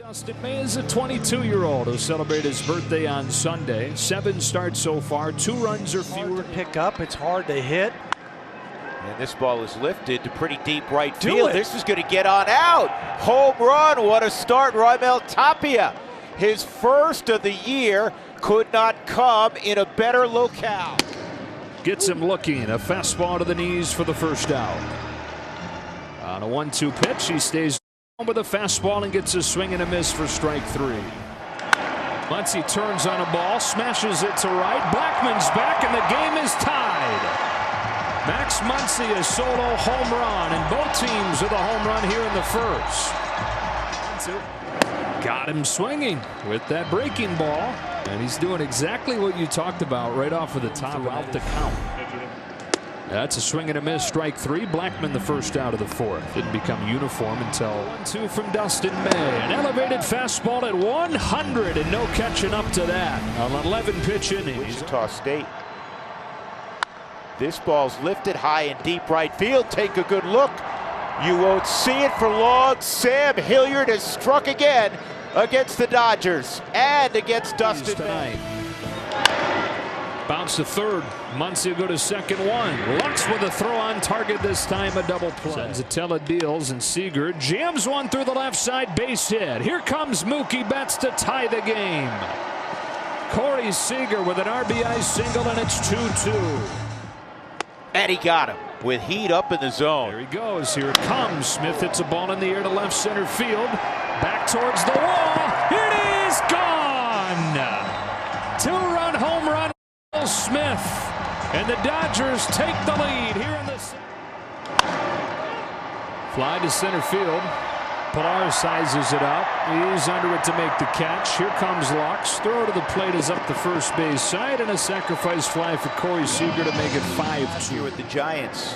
Dustin May is a 22-year-old who celebrated his birthday on Sunday. 7 starts so far, 2 runs or fewer. To pick up, it's hard to hit. And this ball is lifted to pretty deep right field. This is going to get on out. Home run. What a start, Raimel Tapia. His first of the year could not come in a better locale. Gets him looking. A fastball to the knees for the first out. On a 1-2 pitch, he stays with a fastball and gets a swing and a miss for strike 3. Muncy turns on a ball, smashes it to right. Blackman's back, and the game is tied. Max Muncy a solo home run, and both teams with a home run here in the first. Got him swinging with that breaking ball, and he's doing exactly what you talked about right off of the top out the count. That's a swing and a miss, strike 3. Blackman the first out of the 4th. Didn't become uniform until 1-2 from Dustin May. An elevated fastball at 100 and no catching up to that. An 11-pitch inning. Wichita State. This ball's lifted high and deep right field. Take a good look. You won't see it for long. Sam Hilliard has struck again against the Dodgers and against Dustin May. Bounce to third. Muncy will go to second 1. Lux with a throw on target this time, a double play. Senzatella deals, and Seager jams one through the left side, base hit. Here comes Mookie Betts to tie the game. Corey Seager with an RBI single, and it's 2-2. And he got him with heat up in the zone. There he goes. Here it comes. Smith hits a ball in the air to left center field. Back towards the wall. It is gone. 2-run home run. Smith, and the Dodgers take the lead here in the fly to center field. Pilar sizes it up. He's under it to make the catch. Here comes Lux. Throw to the plate is up the first base side, and a sacrifice fly for Corey Seager to make it 5-2. Here with the Giants,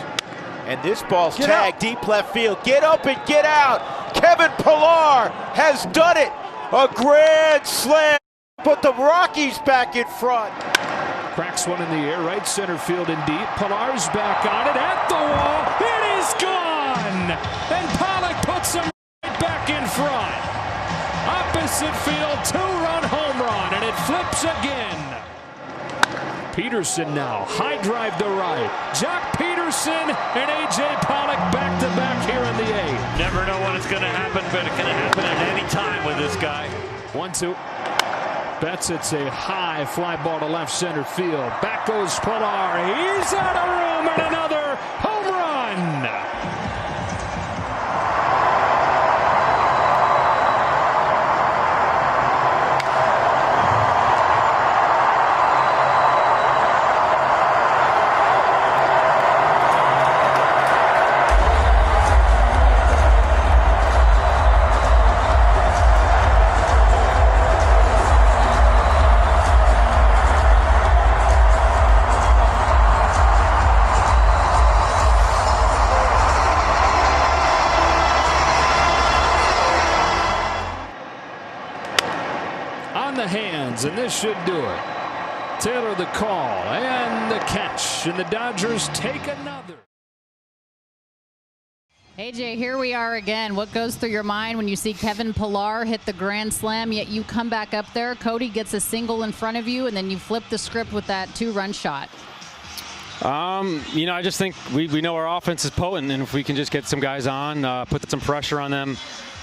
and this ball's tagged deep left field. Get up and get out. Kevin Pilar has done it. A grand slam. Put the Rockies back in front. Cracks one in the air, right center field and deep. Pilar's back on it at the wall. It is gone! And Pollock puts him right back in front. Opposite field, 2-run home run, and it flips again. Peterson now, high drive to right. Jock Peterson and A.J. Pollock back-to-back here in the 8th. Never know when it's going to happen, but it can happen at any time with this guy. 1-2. Betts, it's a high fly ball to left center field. Back goes Pilar. He's out of room, and another home run. On the hands, and this should do it. Taylor the call and the catch, and the Dodgers take another. AJ, here we are again. What goes through your mind when you see Kevin Pilar hit the grand slam, yet you come back up there, Cody gets a single in front of you, and then you flip the script with that 2-run shot? You know, I just think we know our offense is potent, and if we can just get some guys on, put some pressure on them,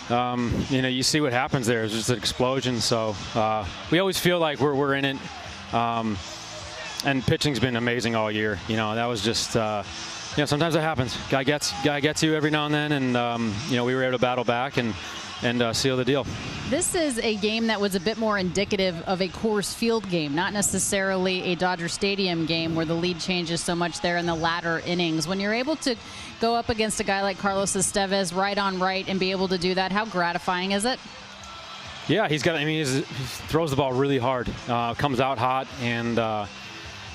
you know, you see what happens there. It's just an explosion. So we always feel like we're in it. And pitching's been amazing all year. You know, that was just, you know, sometimes it happens. Guy gets you every now and then, and you know, we were able to battle back and seal the deal. This is a game that was a bit more indicative of a Coors Field game, not necessarily a Dodger Stadium game where the lead changes so much there in the latter innings. When you're able to go up against a guy like Carlos Estevez right on right and be able to do that, how gratifying is it? Yeah, he's got. I mean, he throws the ball really hard, comes out hot, and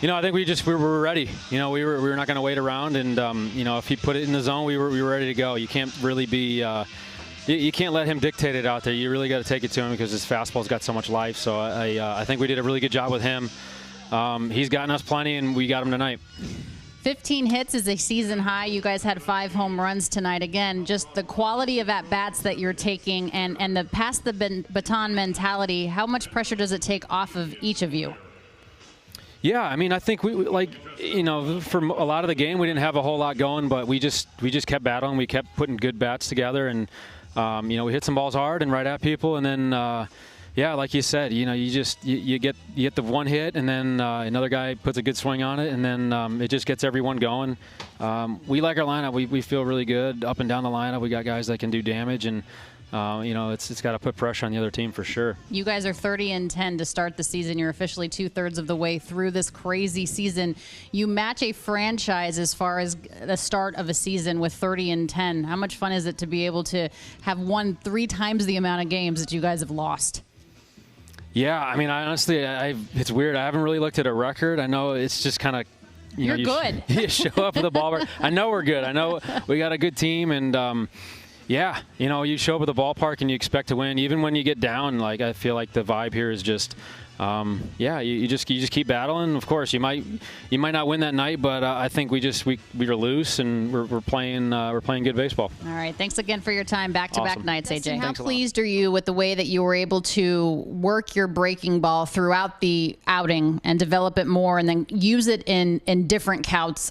you know, I think we were ready. You know, we were not going to wait around, and you know, if he put it in the zone, we were ready to go. You can't really be. You can't let him dictate it out there. You really got to take it to him because his fastball's got so much life. So I think we did a really good job with him. He's gotten us plenty, and we got him tonight. 15 hits is a season high. You guys had 5 home runs tonight. Again, just the quality of at-bats that you're taking and the pass the baton mentality, how much pressure does it take off of each of you? Yeah, I mean, I think we for a lot of the game we didn't have a whole lot going, but we just kept battling. We kept putting good bats together, and we hit some balls hard and right at people, and then yeah, like you said, you get the one hit, and then another guy puts a good swing on it, and then it just gets everyone going. We like our lineup. We feel really good up and down the lineup. We got guys that can do damage, and it's got to put pressure on the other team for sure. You guys are 30-10 to start the season. You're officially 2/3 of the way through this crazy season. You match a franchise as far as the start of a season with 30-10. How much fun is it to be able to have won 3 times the amount of games that you guys have lost? Yeah, I mean, honestly, it's weird. I haven't really looked at a record. I know it's just kind of, you're good. You show up with a ballpark. I know we're good. I know we got a good team, and yeah, you show up at the ballpark and you expect to win. Even when you get down, like I feel like the vibe here is just, you just keep battling. Of course, you might not win that night, but I think we are loose and we're playing good baseball. All right, thanks again for your time. Back-to-back nights, AJ. How pleased are you with the way that you were able to work your breaking ball throughout the outing and develop it more, and then use it in different counts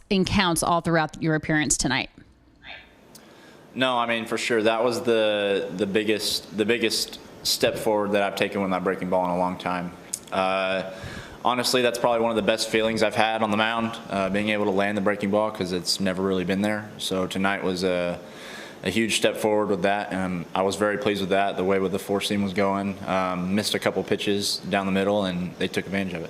all throughout your appearance tonight? No, I mean, for sure. That was the biggest step forward that I've taken with my breaking ball in a long time. Honestly, that's probably one of the best feelings I've had on the mound, being able to land the breaking ball, because it's never really been there. So tonight was a huge step forward with that, and I was very pleased with that, the way the 4-seam was going. Missed a couple pitches down the middle, and they took advantage of it.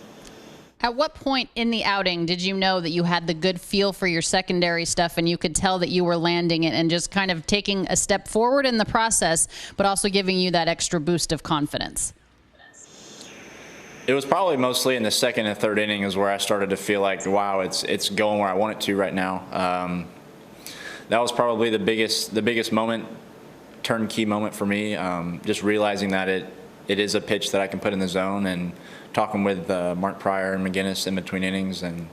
At what point in the outing did you know that you had the good feel for your secondary stuff and you could tell that you were landing it and just kind of taking a step forward in the process, but also giving you that extra boost of confidence? It was probably mostly in the second and third inning is where I started to feel like, wow, it's going where I want it to right now. That was probably the biggest moment, turnkey moment for me, just realizing that it is a pitch that I can put in the zone, and talking with Mark Pryor and McGinnis in between innings, and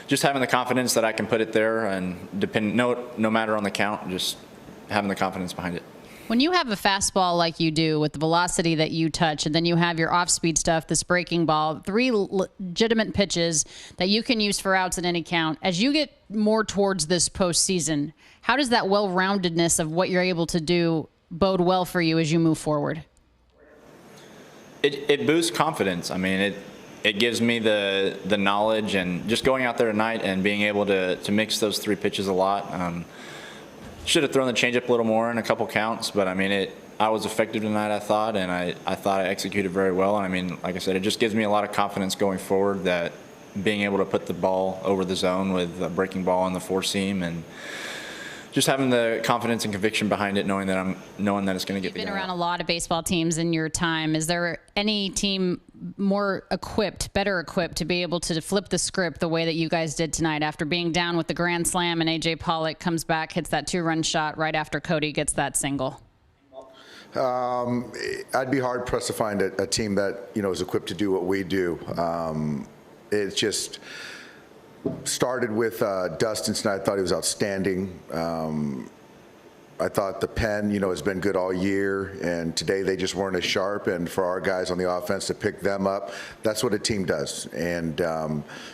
just having the confidence that I can put it there, and no matter on the count, just having the confidence behind it. When you have a fastball like you do with the velocity that you touch, and then you have your off-speed stuff, this breaking ball, 3 legitimate pitches that you can use for outs at any count, as you get more towards this postseason, how does that well-roundedness of what you're able to do bode well for you as you move forward? It boosts confidence. I mean, it gives me the knowledge, and just going out there tonight and being able to mix those 3 pitches a lot. Should have thrown the changeup a little more in a couple counts, but I mean, I was effective tonight, I thought, and I thought I executed very well. And I mean, like I said, it just gives me a lot of confidence going forward, that being able to put the ball over the zone with a breaking ball on the 4-seam, and just having the confidence and conviction behind it, knowing that it's going to get. You've been around a lot of baseball teams in your time. Is there any team better equipped to be able to flip the script the way that you guys did tonight, after being down with the grand slam and AJ Pollock comes back, hits that 2-run shot right after Cody gets that single? I'd be hard pressed to find a team that is equipped to do what we do. It's just started with Dustin tonight. I thought he was outstanding. I thought the pen, has been good all year, and today they just weren't as sharp. And for our guys on the offense to pick them up, that's what a team does. And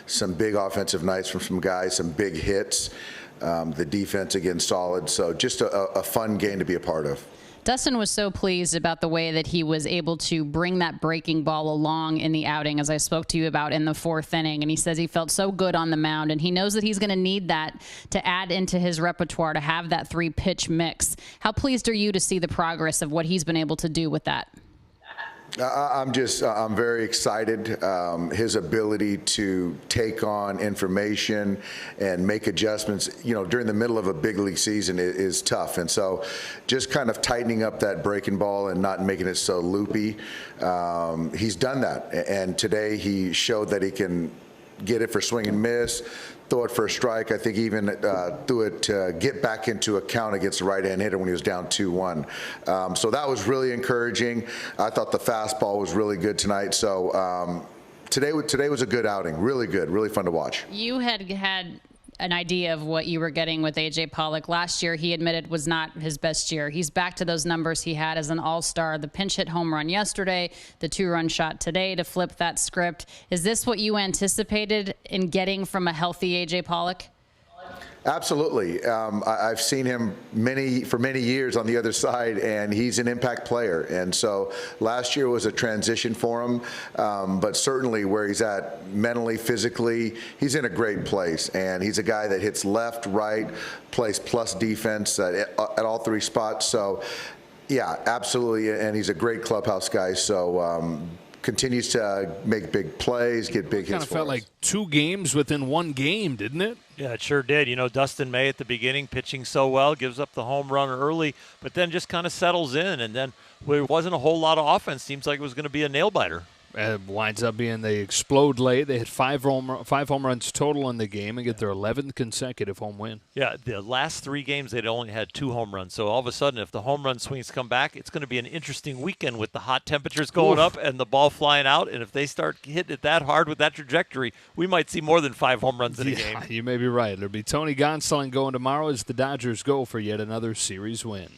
some big offensive nights from some guys, some big hits. The defense again solid. So just a fun game to be a part of. Dustin was so pleased about the way that he was able to bring that breaking ball along in the outing, as I spoke to you about in the 4th inning. And he says he felt so good on the mound, and he knows that he's going to need that to add into his repertoire, to have that 3-pitch mix. How pleased are you to see the progress of what he's been able to do with that? I'm very excited. His ability to take on information and make adjustments, during the middle of a big league season is tough. And so just kind of tightening up that breaking ball and not making it so loopy. He's done that. And today he showed that he can get it for swing and miss, throw it for a strike. I think even threw it to get back into a count against the right-hand hitter when he was down 2-1. So that was really encouraging. I thought the fastball was really good tonight. So today was a good outing, really good, really fun to watch. You had an idea of what you were getting with A.J. Pollock. Last year, he admitted was not his best year. He's back to those numbers he had as an all-star. The pinch hit home run yesterday, the 2-run shot today to flip that script. Is this what you anticipated in getting from a healthy A.J. Pollock? Absolutely. I've seen him for many years on the other side, and he's an impact player. And so last year was a transition for him, but certainly where he's at mentally, physically, he's in a great place. And he's a guy that hits left, right, plays plus defense at all three spots. So, yeah, absolutely. And he's a great clubhouse guy. So, continues to make big plays, get big hits. Kind of felt like 2 games within 1 game, didn't it? Yeah, it sure did. You know, Dustin May at the beginning pitching so well, gives up the home run early, but then just kind of settles in. And then there wasn't a whole lot of offense. Seems like it was going to be a nail-biter. Winds up being they explode late. They hit 5 home runs total in the game and get their 11th consecutive home win. Yeah, the last 3 games they'd only had 2 home runs. So all of a sudden, if the home run swings come back, it's going to be an interesting weekend with the hot temperatures going up and the ball flying out. And if they start hitting it that hard with that trajectory, we might see more than 5 home runs in a game. You may be right. It'll be Tony Gonsolin going tomorrow as the Dodgers go for yet another series win.